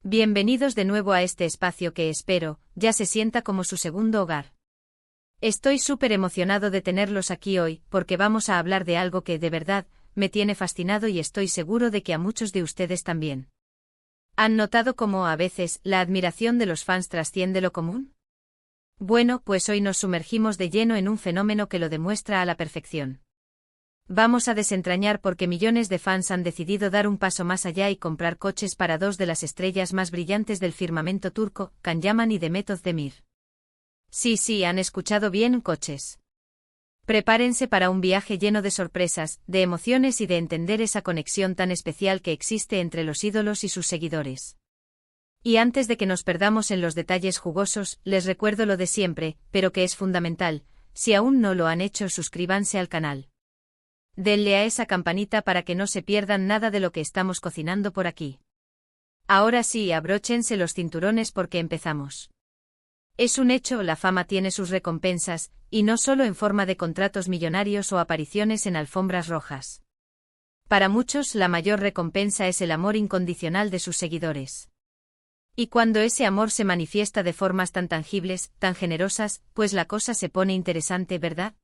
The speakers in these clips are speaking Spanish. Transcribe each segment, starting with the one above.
Bienvenidos de nuevo a este espacio que espero, ya se sienta como su segundo hogar. Estoy súper emocionado de tenerlos aquí hoy, porque vamos a hablar de algo que, de verdad, me tiene fascinado y estoy seguro de que a muchos de ustedes también. ¿Han notado cómo, a veces, la admiración de los fans trasciende lo común? Bueno, pues hoy nos sumergimos de lleno en un fenómeno que lo demuestra a la perfección. Vamos a desentrañar por qué millones de fans han decidido dar un paso más allá y comprar coches para dos de las estrellas más brillantes del firmamento turco, Can Yaman y Demet Özdemir. Sí, han escuchado bien, coches. Prepárense para un viaje lleno de sorpresas, de emociones y de entender esa conexión tan especial que existe entre los ídolos y sus seguidores. Y antes de que nos perdamos en los detalles jugosos, les recuerdo lo de siempre, pero que es fundamental: si aún no lo han hecho, suscríbanse al canal. Denle a esa campanita para que no se pierdan nada de lo que estamos cocinando por aquí. Ahora sí, abróchense los cinturones porque empezamos. Es un hecho, la fama tiene sus recompensas, y no solo en forma de contratos millonarios o apariciones en alfombras rojas. Para muchos, la mayor recompensa es el amor incondicional de sus seguidores. Y cuando ese amor se manifiesta de formas tan tangibles, tan generosas, pues la cosa se pone interesante, ¿verdad?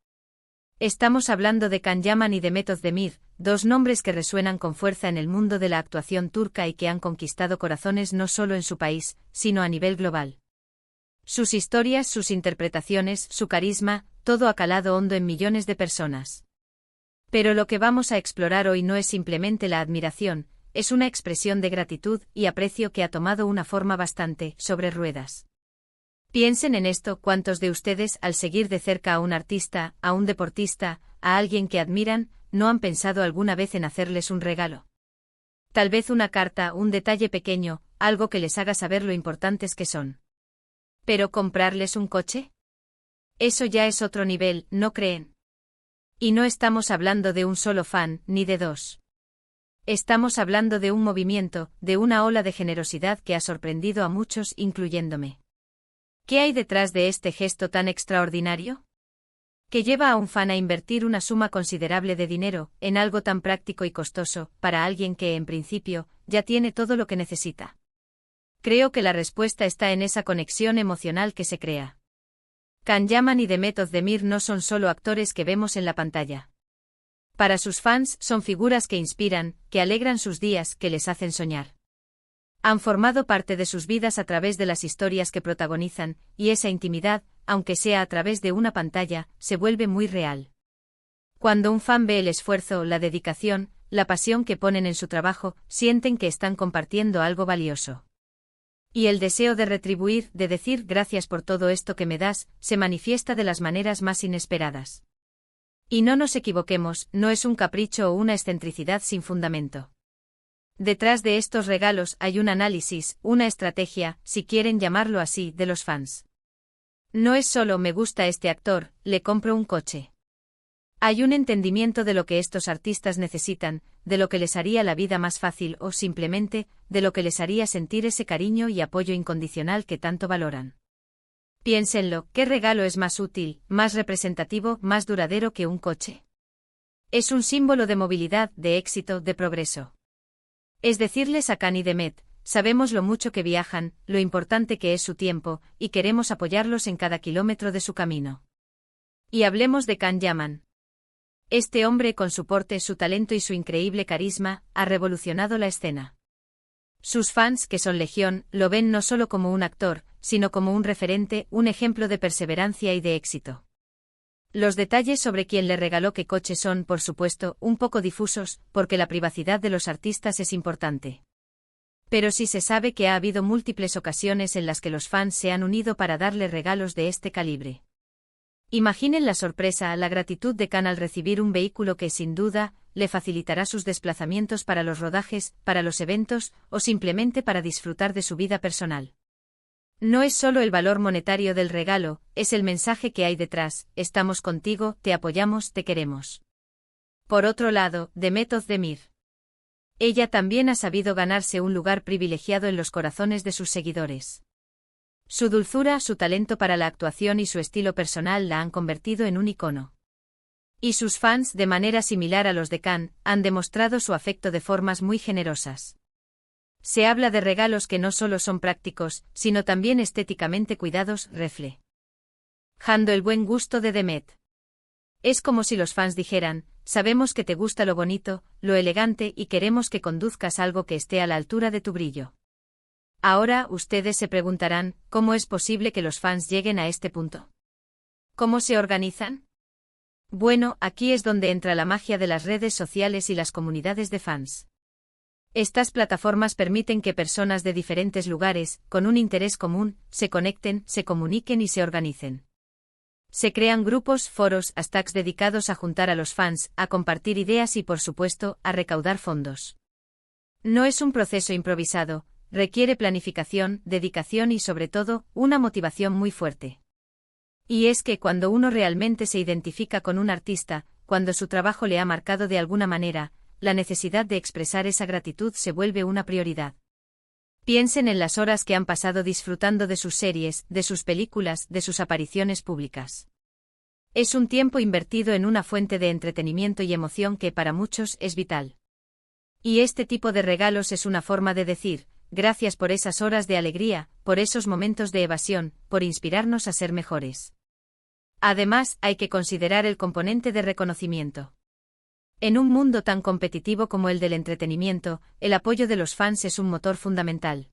Estamos hablando de Can Yaman y Demet Özdemir, dos nombres que resuenan con fuerza en el mundo de la actuación turca y que han conquistado corazones no solo en su país, sino a nivel global. Sus historias, sus interpretaciones, su carisma, todo ha calado hondo en millones de personas. Pero lo que vamos a explorar hoy no es simplemente la admiración, es una expresión de gratitud y aprecio que ha tomado una forma bastante sobre ruedas. Piensen en esto: ¿cuántos de ustedes, al seguir de cerca a un artista, a un deportista, a alguien que admiran, no han pensado alguna vez en hacerles un regalo? Tal vez una carta, un detalle pequeño, algo que les haga saber lo importantes que son. ¿Pero comprarles un coche? Eso ya es otro nivel, ¿no creen? Y no estamos hablando de un solo fan, ni de dos. Estamos hablando de un movimiento, de una ola de generosidad que ha sorprendido a muchos, incluyéndome. ¿Qué hay detrás de este gesto tan extraordinario? ¿Qué lleva a un fan a invertir una suma considerable de dinero en algo tan práctico y costoso, para alguien que, en principio, ya tiene todo lo que necesita? Creo que la respuesta está en esa conexión emocional que se crea. Can Yaman y Demet Özdemir no son solo actores que vemos en la pantalla. Para sus fans, son figuras que inspiran, que alegran sus días, que les hacen soñar. Han formado parte de sus vidas a través de las historias que protagonizan, y esa intimidad, aunque sea a través de una pantalla, se vuelve muy real. Cuando un fan ve el esfuerzo, la dedicación, la pasión que ponen en su trabajo, sienten que están compartiendo algo valioso. Y el deseo de retribuir, de decir gracias por todo esto que me das, se manifiesta de las maneras más inesperadas. Y no nos equivoquemos, no es un capricho o una excentricidad sin fundamento. Detrás de estos regalos hay un análisis, una estrategia, si quieren llamarlo así, de los fans. No es solo me gusta este actor, le compro un coche. Hay un entendimiento de lo que estos artistas necesitan, de lo que les haría la vida más fácil o, simplemente, de lo que les haría sentir ese cariño y apoyo incondicional que tanto valoran. Piénsenlo, ¿qué regalo es más útil, más representativo, más duradero que un coche? Es un símbolo de movilidad, de éxito, de progreso. Es decirles a Can y Demet: sabemos lo mucho que viajan, lo importante que es su tiempo, y queremos apoyarlos en cada kilómetro de su camino. Y hablemos de Can Yaman. Este hombre, con su porte, su talento y su increíble carisma, ha revolucionado la escena. Sus fans, que son legión, lo ven no solo como un actor, sino como un referente, un ejemplo de perseverancia y de éxito. Los detalles sobre quién le regaló qué coche son, por supuesto, un poco difusos, porque la privacidad de los artistas es importante. Pero sí se sabe que ha habido múltiples ocasiones en las que los fans se han unido para darle regalos de este calibre. Imaginen la sorpresa, la gratitud de Can al recibir un vehículo que, sin duda, le facilitará sus desplazamientos para los rodajes, para los eventos, o simplemente para disfrutar de su vida personal. No es solo el valor monetario del regalo, es el mensaje que hay detrás: estamos contigo, te apoyamos, te queremos. Por otro lado, Demet Özdemir. Ella también ha sabido ganarse un lugar privilegiado en los corazones de sus seguidores. Su dulzura, su talento para la actuación y su estilo personal la han convertido en un icono. Y sus fans, de manera similar a los de Can, han demostrado su afecto de formas muy generosas. Se habla de regalos que no solo son prácticos, sino también estéticamente cuidados, reflejando el buen gusto de Demet. Es como si los fans dijeran, sabemos que te gusta lo bonito, lo elegante y queremos que conduzcas algo que esté a la altura de tu brillo. Ahora, ustedes se preguntarán, ¿cómo es posible que los fans lleguen a este punto? ¿Cómo se organizan? Bueno, aquí es donde entra la magia de las redes sociales y las comunidades de fans. Estas plataformas permiten que personas de diferentes lugares, con un interés común, se conecten, se comuniquen y se organicen. Se crean grupos, foros, hashtags dedicados a juntar a los fans, a compartir ideas y, por supuesto, a recaudar fondos. No es un proceso improvisado, requiere planificación, dedicación y, sobre todo, una motivación muy fuerte. Y es que cuando uno realmente se identifica con un artista, cuando su trabajo le ha marcado de alguna manera, la necesidad de expresar esa gratitud se vuelve una prioridad. Piensen en las horas que han pasado disfrutando de sus series, de sus películas, de sus apariciones públicas. Es un tiempo invertido en una fuente de entretenimiento y emoción que para muchos es vital. Y este tipo de regalos es una forma de decir, gracias por esas horas de alegría, por esos momentos de evasión, por inspirarnos a ser mejores. Además, hay que considerar el componente de reconocimiento. En un mundo tan competitivo como el del entretenimiento, el apoyo de los fans es un motor fundamental.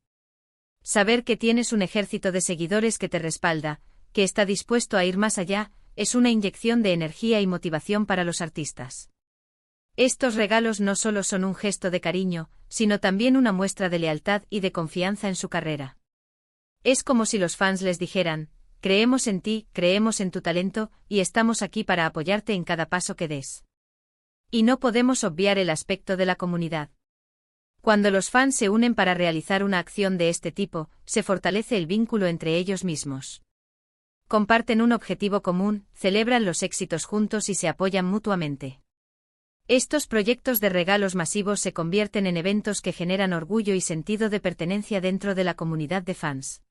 Saber que tienes un ejército de seguidores que te respalda, que está dispuesto a ir más allá, es una inyección de energía y motivación para los artistas. Estos regalos no solo son un gesto de cariño, sino también una muestra de lealtad y de confianza en su carrera. Es como si los fans les dijeran, creemos en ti, creemos en tu talento, y estamos aquí para apoyarte en cada paso que des. Y no podemos obviar el aspecto de la comunidad. Cuando los fans se unen para realizar una acción de este tipo, se fortalece el vínculo entre ellos mismos. Comparten un objetivo común, celebran los éxitos juntos y se apoyan mutuamente. Estos proyectos de regalos masivos se convierten en eventos que generan orgullo y sentido de pertenencia dentro de la comunidad de fans.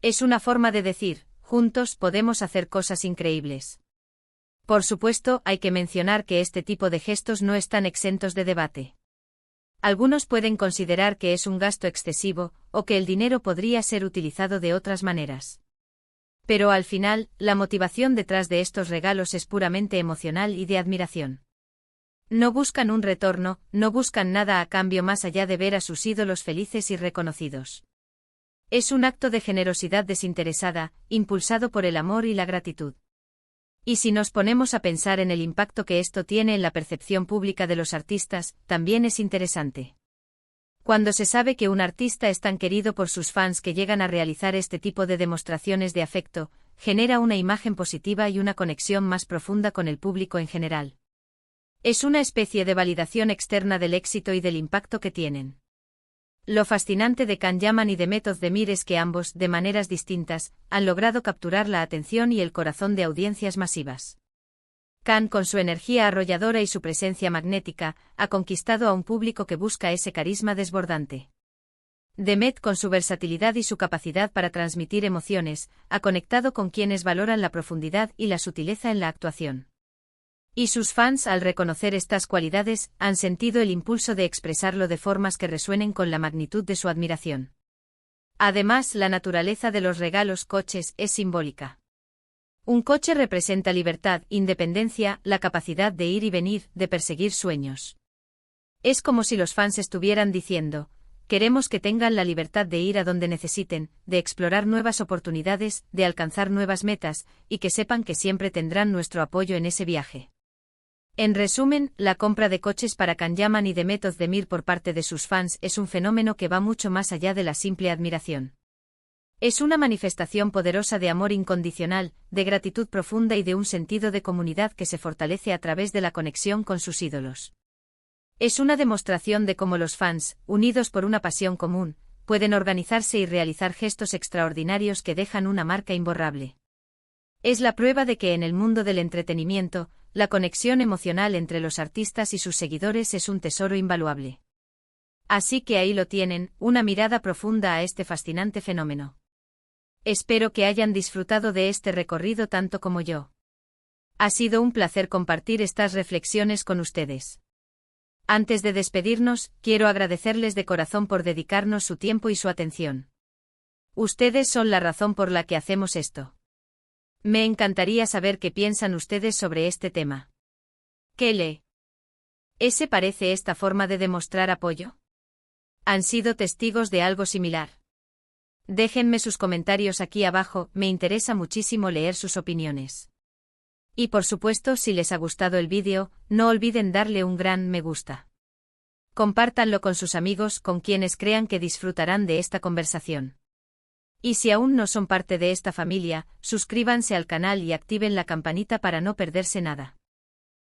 Es una forma de decir, juntos podemos hacer cosas increíbles. Por supuesto, hay que mencionar que este tipo de gestos no están exentos de debate. Algunos pueden considerar que es un gasto excesivo, o que el dinero podría ser utilizado de otras maneras. Pero al final, la motivación detrás de estos regalos es puramente emocional y de admiración. No buscan un retorno, no buscan nada a cambio más allá de ver a sus ídolos felices y reconocidos. Es un acto de generosidad desinteresada, impulsado por el amor y la gratitud. Y si nos ponemos a pensar en el impacto que esto tiene en la percepción pública de los artistas, también es interesante. Cuando se sabe que un artista es tan querido por sus fans que llegan a realizar este tipo de demostraciones de afecto, genera una imagen positiva y una conexión más profunda con el público en general. Es una especie de validación externa del éxito y del impacto que tienen. Lo fascinante de Can Yaman y de Demet Özdemir es que ambos, de maneras distintas, han logrado capturar la atención y el corazón de audiencias masivas. Can, con su energía arrolladora y su presencia magnética, ha conquistado a un público que busca ese carisma desbordante. Demet, con su versatilidad y su capacidad para transmitir emociones, ha conectado con quienes valoran la profundidad y la sutileza en la actuación. Y sus fans, al reconocer estas cualidades, han sentido el impulso de expresarlo de formas que resuenen con la magnitud de su admiración. Además, la naturaleza de los regalos coches es simbólica. Un coche representa libertad, independencia, la capacidad de ir y venir, de perseguir sueños. Es como si los fans estuvieran diciendo, queremos que tengan la libertad de ir a donde necesiten, de explorar nuevas oportunidades, de alcanzar nuevas metas, y que sepan que siempre tendrán nuestro apoyo en ese viaje. En resumen, la compra de coches para Can Yaman y Demet Özdemir por parte de sus fans es un fenómeno que va mucho más allá de la simple admiración. Es una manifestación poderosa de amor incondicional, de gratitud profunda y de un sentido de comunidad que se fortalece a través de la conexión con sus ídolos. Es una demostración de cómo los fans, unidos por una pasión común, pueden organizarse y realizar gestos extraordinarios que dejan una marca imborrable. Es la prueba de que en el mundo del entretenimiento, la conexión emocional entre los artistas y sus seguidores es un tesoro invaluable. Así que ahí lo tienen, una mirada profunda a este fascinante fenómeno. Espero que hayan disfrutado de este recorrido tanto como yo. Ha sido un placer compartir estas reflexiones con ustedes. Antes de despedirnos, quiero agradecerles de corazón por dedicarnos su tiempo y su atención. Ustedes son la razón por la que hacemos esto. Me encantaría saber qué piensan ustedes sobre este tema. ¿Qué les parece esta forma de demostrar apoyo? ¿Han sido testigos de algo similar? Déjenme sus comentarios aquí abajo, me interesa muchísimo leer sus opiniones. Y por supuesto, si les ha gustado el vídeo, no olviden darle un gran me gusta. Compártanlo con sus amigos, con quienes crean que disfrutarán de esta conversación. Y si aún no son parte de esta familia, suscríbanse al canal y activen la campanita para no perderse nada.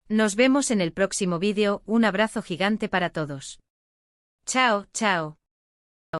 Nos vemos en el próximo vídeo, un abrazo gigante para todos. Chao, chao.